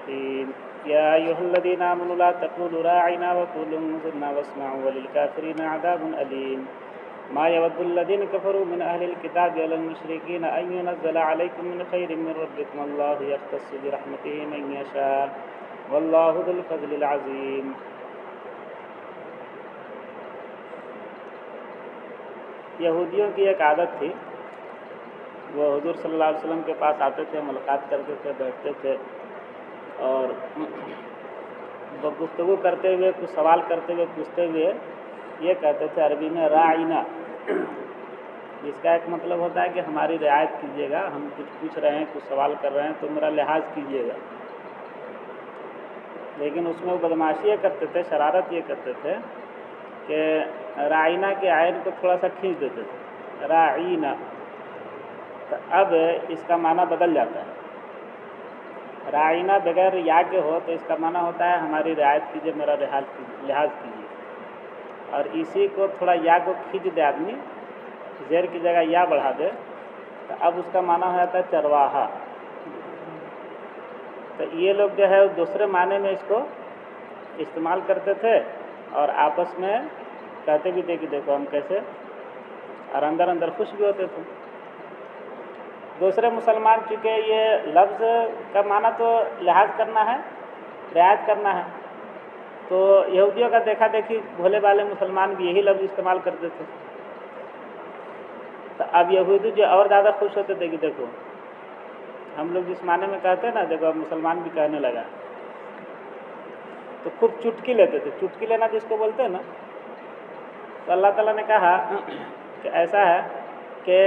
الرحيم يا أيها الذين آمنوا لا تقولوا راعنا وقولوا انظرنا واسمعوا وللكافرين عذاب أليم ما يود الذين كفروا من أهل الكتاب ولا المشركين أن ينزل عليكم من خير من ربكم الله يختص برحمته من يشاء والله ذو الفضل العظيم. یہودیوں کی ایک عادت تھی، وہ حضور صلی اللہ علیہ وسلم کے پاس آتے تھے، ملاقات کرتے تھے، بیٹھتے تھے اور گفتگو کرتے ہوئے، کچھ سوال کرتے ہوئے، پوچھتے ہوئے یہ کہتے تھے عربی میں راعینا، جس کا ایک مطلب ہوتا ہے کہ ہماری رعایت کیجیے گا، ہم کچھ پوچھ رہے ہیں، کچھ سوال کر رہے ہیں تو میرا لحاظ کیجیے گا. لیکن اس میں وہ بدماشی یہ کرتے تھے، شرارت یہ کرتے تھے کہ راعینا کے عین کو تھوڑا سا کھینچ دیتے تھے، راعینا. تو اب اس کا معنی بدل جاتا ہے. راعینا بغیر یا کے ہو تو اس کا معنی ہوتا ہے ہماری رعایت کیجیے، میرا لحاظ کیجیے. اور اسی کو تھوڑا یا کو کھینچ دے آدمی، زیر کی جگہ یا بڑھا دے، تو اب اس کا معنی ہو جاتا ہے چرواہا. تو یہ لوگ جو ہے دوسرے معنی میں اس کو استعمال کرتے تھے اور آپس میں کہتے بھی تھے کہ دیکھو ہم کیسے، اور اندر اندر خوش بھی ہوتے تھے. دوسرے مسلمان چونکہ یہ لفظ کا معنی تو لحاظ کرنا ہے، رعایت کرنا ہے، تو یہودیوں کا دیکھا دیکھی بھولے والے مسلمان بھی یہی لفظ استعمال کرتے تھے. تو اب یہودی جو اور زیادہ خوش ہوتے تھے کہ دیکھو ہم لوگ جس معنی میں کہتے ہیں نا، دیکھو اب مسلمان بھی کہنے لگا. تو خوب چٹکی لیتے تھے. چٹکی لینا جس کو بولتے ہیں نا، تو اللہ تعالیٰ نے کہا کہ ایسا ہے کہ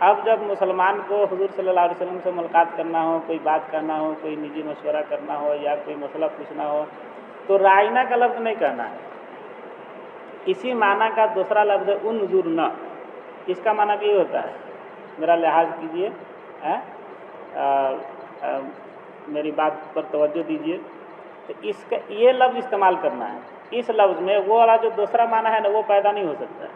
اب جب مسلمان کو حضور صلی اللہ علیہ وسلم سے ملاقات کرنا ہو، کوئی بات کرنا ہو، کوئی نجی مشورہ کرنا ہو یا کوئی مسئلہ پوچھنا ہو، تو رائنا کا لفظ نہیں کہنا ہے. اسی معنی کا دوسرا لفظ ہے انظرنا. اس کا معنی بھی یہ ہوتا ہے میرا لحاظ کیجیے، میری بات پر توجہ دیجیے. تو اس کا یہ لفظ استعمال کرنا ہے. اس لفظ میں وہ والا جو دوسرا معنی ہے نا وہ پیدا نہیں ہو سکتا ہے.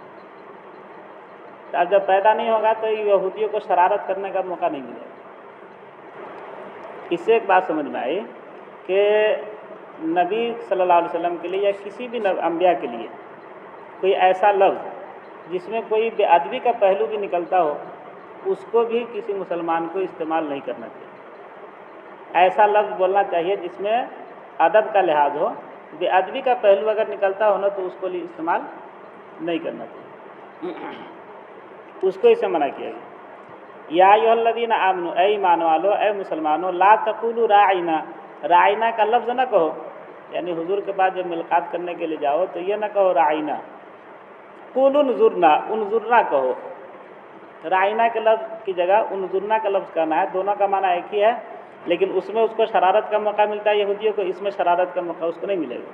اب جب پیدا نہیں ہوگا تو یہودیوں کو شرارت کرنے کا موقع نہیں ملے گا. اس سے ایک بات سمجھ میں آئی کہ نبی صلی اللہ علیہ وسلم کے لیے یا کسی بھی انبیاء کے لیے کوئی ایسا لفظ جس میں کوئی بے ادبی کا پہلو بھی نکلتا ہو، اس کو بھی کسی مسلمان کو استعمال نہیں کرنا چاہیے. ایسا لفظ بولنا چاہیے جس میں ادب کا لحاظ ہو. بے ادبی کا پہلو اگر نکلتا ہو نا تو اس کو استعمال نہیں کرنا چاہیے. اس کو اسے منع کیا گیا. یا ایھا الذین آمنوا، اے ایمان والو، اے مسلمانوں، لا تقولوا راعنا، راعنا کا لفظ نہ کہو. یعنی حضور کے بعد جب ملاقات کرنے کے لیے جاؤ تو یہ نہ کہو راعنا، قولوا انظرنا، انظرنا کہو. راعنا کے لفظ کی جگہ انظرنا کا لفظ کہنا ہے. دونوں کا معنی ایک ہی ہے، لیکن اس میں اس کو شرارت کا موقع ملتا ہے یہودیوں کو، اس میں شرارت کا موقع اس کو نہیں ملے گا.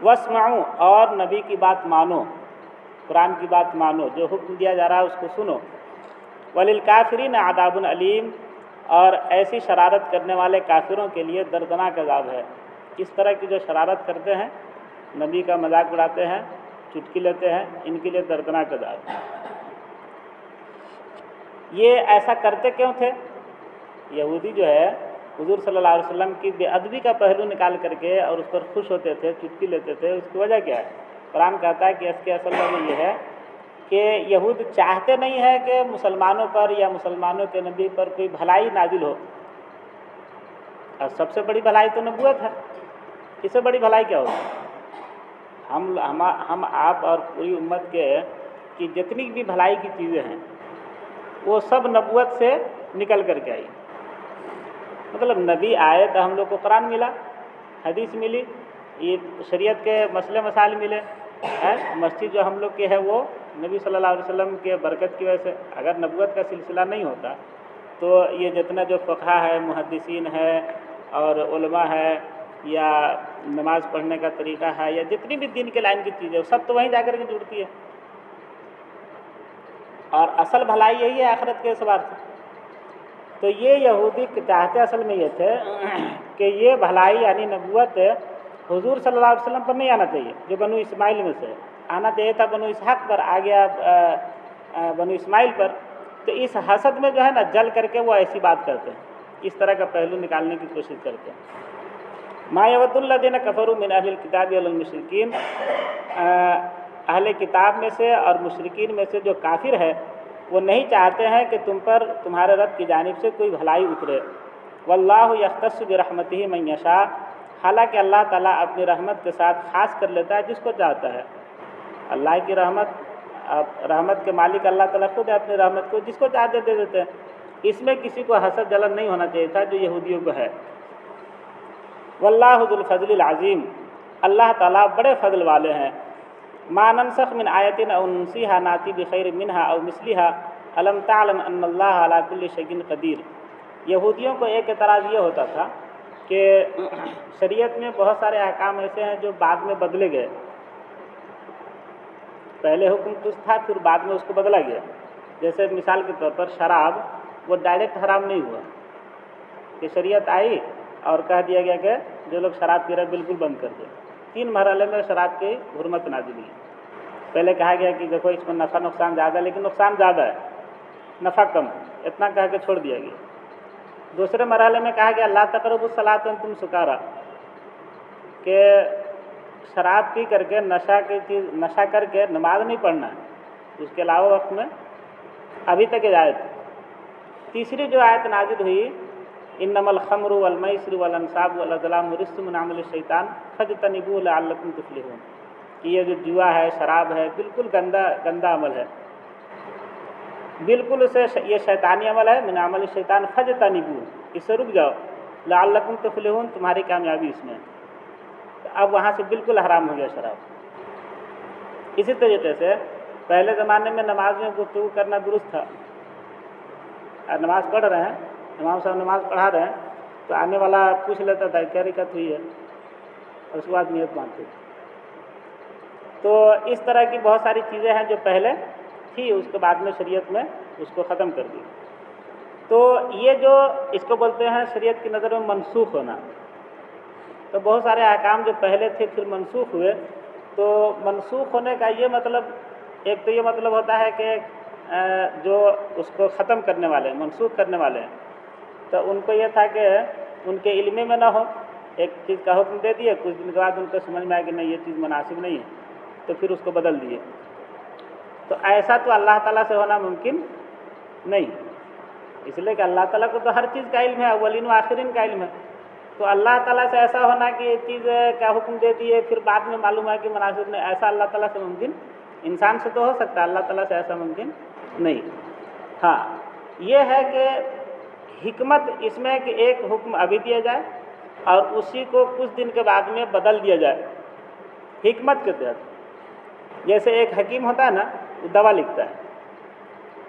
واسمعوا، اور نبی کی بات مانو، قرآن کی بات مانو، جو حکم دیا جا رہا ہے اس کو سنو. وللکافرین عذاب علیم، اور ایسی شرارت کرنے والے کافروں کے لیے دردناک عذاب ہے. اس طرح کی جو شرارت کرتے ہیں، نبی کا مذاق اڑاتے ہیں، چٹکی لیتے ہیں، ان کے لیے دردناک عذاب ہے. یہ ایسا کرتے کیوں تھے؟ یہودی جو ہے حضور صلی اللہ علیہ وسلم کی بے ادبی کا پہلو نکال کر کے اور اس پر خوش ہوتے تھے، چٹکی لیتے تھے. اس کی وجہ کیا ہے؟ قرآن کہتا ہے کہ اس کے اصل وجہ یہ ہے کہ یہود چاہتے نہیں ہے کہ مسلمانوں پر یا مسلمانوں کے نبی پر کوئی بھلائی نازل ہو. اور سب سے بڑی بھلائی تو نبوت ہے. اس سے بڑی بھلائی کیا ہوگی؟ ہم آپ اور پوری امت کے کی جتنی بھی بھلائی کی چیزیں ہیں وہ سب نبوت سے نکل کر کے آئی. مطلب نبی آئے تو ہم لوگ کو قرآن ملا، حدیث ملی، یہ شریعت کے مسئلے مسائل ملے. مسجد جو ہم لوگ کی ہے وہ نبی صلی اللہ علیہ وسلم کے برکت کی وجہ سے. اگر نبوت کا سلسلہ نہیں ہوتا تو یہ جتنا جو فقہ ہے، محدثین ہے اور علماء ہے، یا نماز پڑھنے کا طریقہ ہے، یا جتنی بھی دین کے لائن کی چیزیں سب تو وہیں جا کر کے جڑتی ہے. اور اصل بھلائی یہی ہے آخرت کے اعتبار سے. تو یہ یہودی چاہتے اصل میں یہ تھے کہ یہ بھلائی یعنی نبوت حضور صلی اللہ علیہ وسلم پر نہیں آنا چاہیے، جو بنو اسماعیل میں سے آنا چاہیے تھا. بنو اسحاق پر آ گیا، بنو اسماعیل پر. تو اس حسد میں جو ہے نا جل کر کے وہ ایسی بات کرتے ہیں. इस तरह का पहलू निकालने की कोशिश करते हैं। मा यवद्दुल्लज़ीना कफ़रू मिन अहलिल किताबि वल मुशरिकीन, अहले किताब में से और मुशरिकीन में से जो काफिर है वो नहीं चाहते हैं कि तुम पर तुम्हारे रब की जानिब से कोई भलाई उतरे। वल्लाहु यख्तस्सु बिरहमतिही मन यशा, हालांकि अल्लाह ताला अपनी रहमत के साथ खास कर लेता है जिसको चाहता है। अल्लाह की रहमत के मालिक अल्लाह ताला खुद है, अपनी रहमत को जिसको चाहते दे देते हैं। इसमें किसी को हसद जलन नहीं होना चाहिए था जो यहूदियों को है। वल्लाहु ज़ुल फ़ज़्लिल अज़ीम, अल्लाह ताला बड़े फ़ज़ल वाले हैं। मा नंसख़ मिन आयतिन औ नुंसिहा नाति बिखैरिन मिनहा औ मिस्लिहा अलम तअलम अन्नल्लाह अला कुल्लि शैइन क़दीर। यहूदियों को एक एतराज़ ये होता था कि शरीयत में बहुत सारे अहकाम ऐसे हैं जो बाद में बदले गए। पहले हुक्म कुछ था, फिर बाद में उसको बदला गया। जैसे मिसाल के तौर पर शराब, वो डायरेक्ट हराम नहीं हुआ कि शरीयत आई और कह दिया गया कि जो लोग शराब पी रहे बिल्कुल बंद कर दे। 3 मरहले में शराब की हुर्मत नाज़िल हुई। पहले कहा गया कि देखो इसमें नफ़ा नुकसान ज़्यादा है, लेकिन नुकसान ज़्यादा है, नफ़ा कम है, इतना कह के छोड़ दिया गया। दूसरे मरहले में कहा गया ला तक़रबुस सलात व अंतुम सुकारा, कि शराब पी करके नशा करके नमाज नहीं पढ़ना है, उसके अलावा वक्त में अभी तक इजाज़त। तीसरी जो आयत नाजिल हुई इन्नमल खम्रु वल मैसिरु वल अंसाब वल अज़लामु रिज्सुम मिन अमलि शैतान फज्तनिबूहु लअल्लकुम तुफ़्लिहून, कि ये जो जुआ है, शराब है, बिल्कुल गंदा अमल है, बिल्कुल उसे ये शैतानी अमल है। मिन अमलि शैतान फज्तनिबूहु, इससे रुक जाओ, लअल्लकुम तुफ़्लिहून, तुम्हारी कामयाबी इसमें। तो अब वहाँ से बिल्कुल हराम हो गया शराब। इसी तरीके से पहले ज़माने में नमाज में गुफ्तगू करना दुरुस्त था। नमाज़ पढ़ रहे हैं, इमाम साहब नमाज़ पढ़ा रहे हैं, तो आने वाला पूछ लेता था क्या रिकत हुई है, और उसके बाद नियत मानते। तो इस तरह की बहुत सारी चीज़ें हैं जो पहले थी, उसके बाद में शरीयत में उसको ख़त्म कर दी। तो ये जो इसको बोलते हैं शरीयत की नज़र में मनसूख होना। तो बहुत सारे अहकाम जो पहले थे फिर मनसूख हुए। तो मनसूख होने का ये मतलब, एक तो ये मतलब होता है कि जो उसको ख़त्म करने वाले, मनसूख करने वाले हैं, तो उनको ये था कि उनके इल्म में ना हो, एक चीज़ का हुक्म दे दिए, कुछ दिन के बाद उनको समझ में आया कि नहीं ये चीज़ मुनासिब नहीं है, तो फिर उसको बदल दिए। तो ऐसा तो अल्लाह ताला से होना मुमकिन नहीं, इसलिए कि अल्लाह ताला को तो हर चीज़ का इल्म है, अव्वलीन व आखिरीन का इल्म है। तो अल्लाह ताला से ऐसा होना कि ये चीज़ का हुक्म दे दिए फिर बाद में मालूम है कि मुनासिब नहीं, ऐसा अल्लाह ताला से मुमकिन, इंसान से तो हो सकता है, अल्लाह ताला से ऐसा मुमकिन नहीं। हाँ, ये है कि हिकमत इसमें कि एक हुक्म अभी दिया जाए और उसी को कुछ दिन के बाद में बदल दिया जाए, हिकमत के तहत। जैसे एक हकीम होता है ना, वो दवा लिखता है,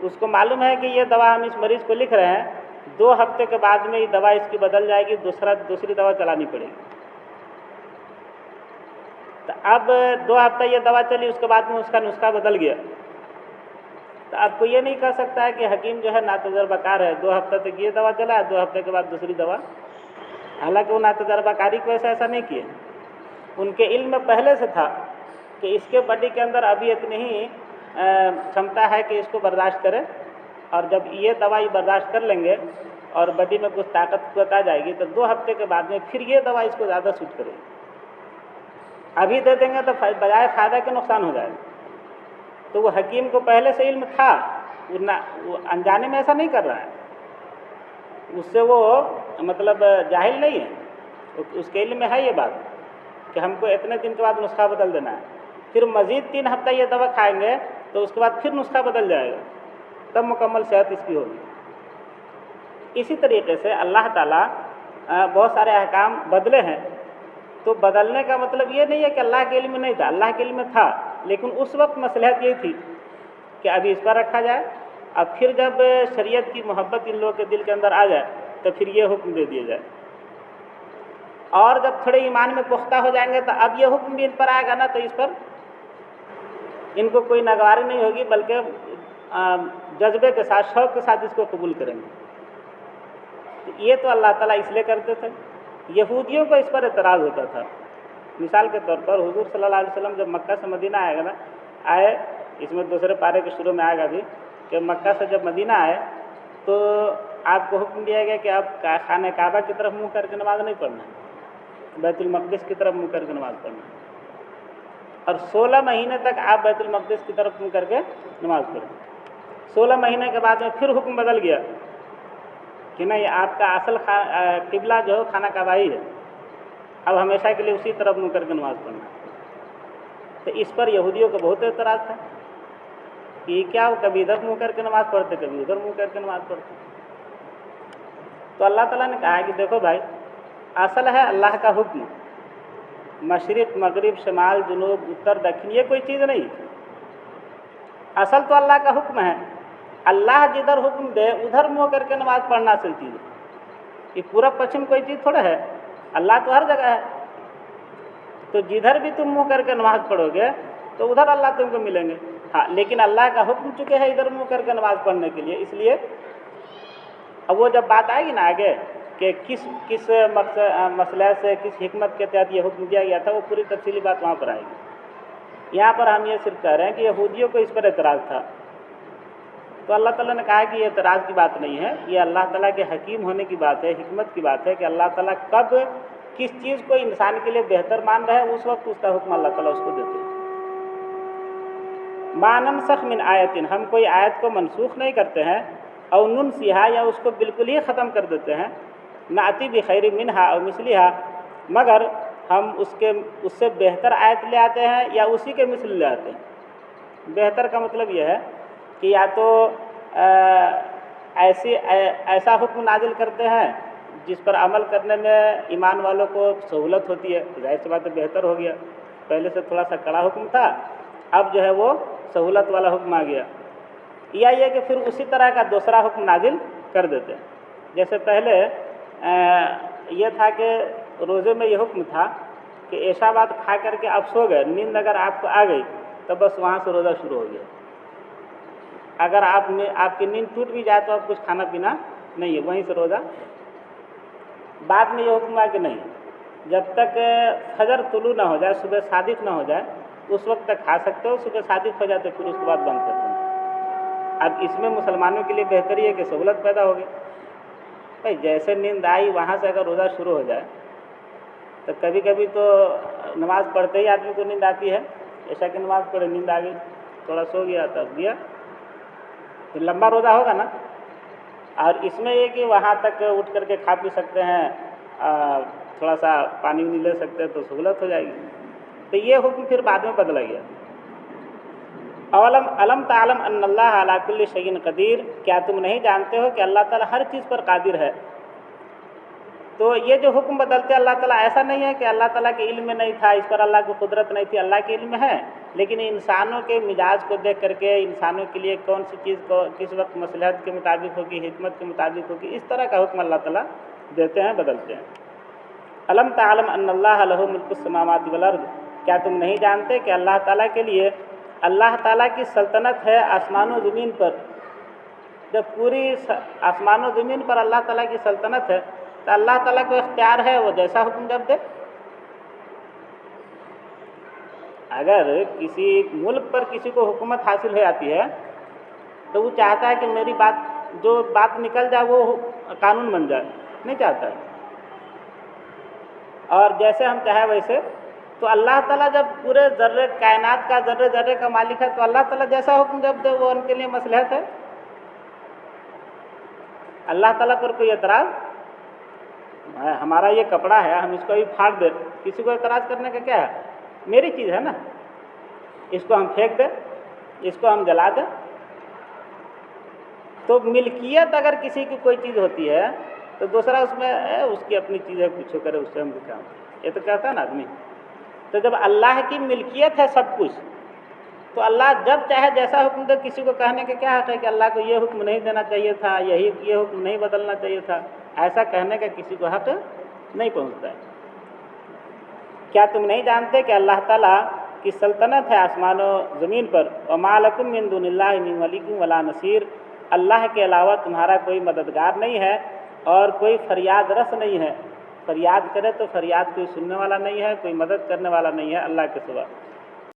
उसको मालूम है कि ये दवा हम इस मरीज़ को लिख रहे हैं, 2 हफ्ते के बाद में ये दवा इसकी बदल जाएगी, दूसरी दवा चलानी पड़ेगी। तो अब 2 हफ्ता ये दवा चली, उसके बाद में उसका नुस्खा बदल गया। तो आपको ये नहीं कह सकता है कि हकीम जो है नातजुर्बाकार है, 2 हफ्ते तक ये दवा चला है, 2 हफ्ते के बाद दूसरी दवा। हालांकि वो नातजुर्बाकारी को ऐसा नहीं किए, उनके इल्म में पहले से था कि इसके बॉडी के अंदर अभी इतनी ही क्षमता है कि इसको बर्दाश्त करे, और जब ये दवाई बर्दाश्त कर लेंगे और बॉडी में कुछ ताकत आ जाएगी तो 2 हफ्ते के बाद में फिर ये दवा इसको ज़्यादा सूट करेगी। अभी दे देंगे तो बजाय फ़ायदा के नुकसान हो जाएगा। तो वो हकीम को पहले से इल्म था, वो अनजाने में ऐसा नहीं कर रहा है, उससे वो मतलब जाहिल नहीं है, उसके इल्म में है ये बात कि हमको इतने दिन के बाद नुस्खा बदल देना है। फिर मज़ीद 3 हफ्ता ये दवा खाएंगे तो उसके बाद फिर नुस्खा बदल जाएगा, तब मुकम्मल सेहत इसकी होगी। इसी तरीके से अल्लाह ताला बहुत सारे अहकाम बदले हैं। तो बदलने का मतलब ये नहीं है कि अल्लाह के इल्म में नहीं था, अल्लाह के इल्म में था, लेकिन उस वक्त मसलहत ये थी कि अभी इस पर रखा जाए। अब फिर जब शरीयत की मोहब्बत इन लोगों के दिल के अंदर आ जाए तो फिर ये हुक्म दे दिया जाए, और जब थोड़े ईमान में पुख्ता हो जाएंगे तो अब ये हुक्म भी इन पर आएगा ना, तो इस पर इनको कोई नागवारी नहीं होगी, बल्कि जज्बे के साथ, शौक़ के साथ इसको कबूल करेंगे। तो ये तो अल्लाह ताला इसलिए करते थे। यहूदियों को इस पर एतराज़ होता था। मिसाल के तौर पर हुजूर सल्लल्लाहु अलैहि वसल्लम जब मक्का से मदीना आए, इसमें दूसरे पारे के शुरू में आएगा भी कि मक्का से जब मदीना आए तो आपको हुक्म दिया गया कि आप खाने काबा की तरफ मुँह करके नमाज नहीं पढ़ना है, बैतुल मक़दिस की तरफ मुँह करके नमाज पढ़ना है। और 16 महीने तक आप बैतुल मक़दिस की तरफ मुँह करके नमाज पढ़ें। 16 महीने के बाद में फिर हुक्म बदल गया कि नहीं, आपका असल किबला जो है खाना काबा ही है, अब हमेशा के लिए उसी तरफ मुँह करके नमाज पढ़ना है। तो इस पर यहूदियों को बहुत एतराज़ था कि क्या वो कभी इधर मुँह करके नमाज पढ़ते, कभी उधर मुँह करके नमाज पढ़ते। तो अल्लाह ताला ने कहा कि देखो भाई, असल है अल्लाह का हुक्म, मशरिक़ मगरिब शमाल जुनूब उत्तर दक्षिण ये कोई चीज़ नहीं, असल तो अल्लाह का हुक्म है। अल्लाह जिधर हुक्म दे उधर मुँह करके नमाज पढ़ना असल चीज़ है। ये पूरब पश्चिम कोई चीज़ थोड़ा है, अल्लाह तो हर जगह है। तो जिधर भी तुम मुँह करके नमाज पढ़ोगे तो उधर अल्लाह तुमको मिलेंगे। हाँ, लेकिन अल्लाह का हुक्म चुके हैं इधर मुँह करके नमाज पढ़ने के लिए, इसलिए अब वो जब बात आएगी ना आगे कि किस मसले से किस हिकमत के तहत ये हुक्म दिया गया था, वो पूरी तफसीली बात वहाँ पर आएगी। यहाँ पर हम ये सिर्फ कह रहे हैं कि यहूदियों को इस पर एतराज़ था। तो अल्लाह ताला ने कहा कि ये एतराज़ की बात नहीं है, ये अल्लाह ताला के हकीम होने की बात है, हिकमत की बात है कि अल्लाह ताला कब किस चीज़ को इंसान के लिए बेहतर मान रहे उस वक्त उसका हुक्म अल्लाह ताला उसको देते हैं। मा नंसख मिन आयतिन, हम कोई आयत को मनसूख नहीं करते हैं, और नुनसिहा या उसको बिल्कुल ही ख़त्म कर देते हैं, नाती बिखैर मिनहा और मिसलिहा, मगर हम उससे बेहतर आयत ले आते हैं या उसी के मिसल ले आते हैं। बेहतर का मतलब यह है कि या तो ऐसा हुक्म नाजिल करते हैं जिस पर अमल करने में ईमान वालों को सहूलत होती है, तो जाहिर सी बात है बेहतर हो गया। पहले से थोड़ा सा कड़ा हुक्म था, अब जो है वो सहूलत वाला हुक्म आ गया। या ये कि फिर उसी तरह का दूसरा हुक्म नाजिल कर देते हैं। जैसे पहले ये था कि रोज़े में ये हुक्म था कि ऐशा बात खा करके आप सो गए, नींद अगर आपको आ गई तो बस वहाँ से रोज़ा शुरू हो गया। अगर आपकी नींद टूट भी जाए तो आप कुछ खाना पीना नहीं है, वहीं से रोज़ा। बाद में ये हुक्म है कि नहीं, जब तक फजर तुलू ना हो जाए, सुबह सादिक ना हो जाए, उस वक्त तक खा सकते हो, सुबह सादिक हो जाते फिर उसके बाद बंद कर देंगे। अब इसमें मुसलमानों के लिए बेहतरी है कि सहूलत पैदा हो गई। भाई जैसे नींद आई वहाँ से अगर रोज़ा शुरू हो जाए तो कभी कभी तो नमाज़ पढ़ते ही आदमी को नींद आती है, ऐसा कि नमाज़ पढ़े नींद आ गई, थोड़ा सो गया तब दिया, तो लंबा रोज़ा होगा ना। और इसमें ये कि वहाँ तक उठ करके खा पी सकते हैं, थोड़ा सा पानी भी ले सकते हैं, तो सहूलत हो जाएगी। तो ये हुक्म फिर बाद में बदला गया। अलम तालम अन्नल्लाह अला कुल्ली शैइन कदीर, क्या तुम नहीं जानते हो कि अल्लाह ताला हर चीज़ पर कादिर है। तो ये जो हुक्म बदलते अल्लाह ताला, ऐसा नहीं है कि अल्लाह ताला के इल्म में नहीं था, इस पर अल्लाह की कुदरत नहीं थी, अल्लाह के इल्म है, लेकिन इंसानों के मिजाज को देख करके इंसानों के लिए कौन सी चीज़ को किस वक्त मसलहत के मुताबिक होगी, हिकमत के मुताबिक होगी, इस तरह का हुक्म अल्लाह ताला देते हैं, बदलते हैं। अलम तालम अन्नल्लाह लहु मुल्कुस समावाति वल अर्द, क्या तुम नहीं जानते कि अल्लाह ताला के लिए, अल्लाह ताला की सल्तनत है आसमान व ज़मीन पर। जब पूरी आसमान व ज़मीन पर अल्लाह ताला की सल्तनत है तो अल्लाह ताला को इख्तियार है वो जैसा हुक्म जब दे। अगर किसी मुल्क पर किसी को हुकूमत हासिल हो जाती है तो वो चाहता है कि मेरी बात, जो बात निकल जाए वो कानून बन जाए, नहीं चाहता है। और जैसे हम चाहे वैसे, तो अल्लाह ताला जब पूरे ज़र्रे कायनात का ज़र्रे ज़र्रे का मालिक है तो अल्लाह ताला जैसा हुक्म जब दे वो उनके लिए मसलहत है। अल्लाह ताला पर कोई एतराज़, हमारा ये कपड़ा है हम इसको भी फाड़ दे, किसी को एतराज़ करने का क्या है, मेरी चीज़ है ना, इसको हम फेंक दें, इसको हम जला दें। तो मिल्कियत अगर किसी की कोई चीज़ होती है तो दूसरा उसमें उसकी अपनी चीज़ है, कुछ करे उससे हम क्या, ये तो कहता है ना आदमी। तो जब अल्लाह की मिल्कियत है सब कुछ, तो अल्लाह जब चाहे जैसा हुक्म दे, किसी को कहने का क्या हक है कि अल्लाह को ये हुक्म नहीं देना चाहिए था, ये हुक्म नहीं बदलना चाहिए था, ऐसा कहने का किसी को हक नहीं पहुँचता है। क्या तुम नहीं जानते कि अल्लाह ताला की सल्तनत है आसमानों ज़मीन पर, व मा लकुम मिन दुनिल्लाहि मिन वलिय्यिन वला नसीर, अल्लाह के अलावा तुम्हारा कोई मददगार नहीं है और कोई फरियाद रस नहीं है। फरियाद करे तो फरियाद कोई सुनने वाला नहीं है, कोई मदद करने वाला नहीं है अल्लाह के सिवा।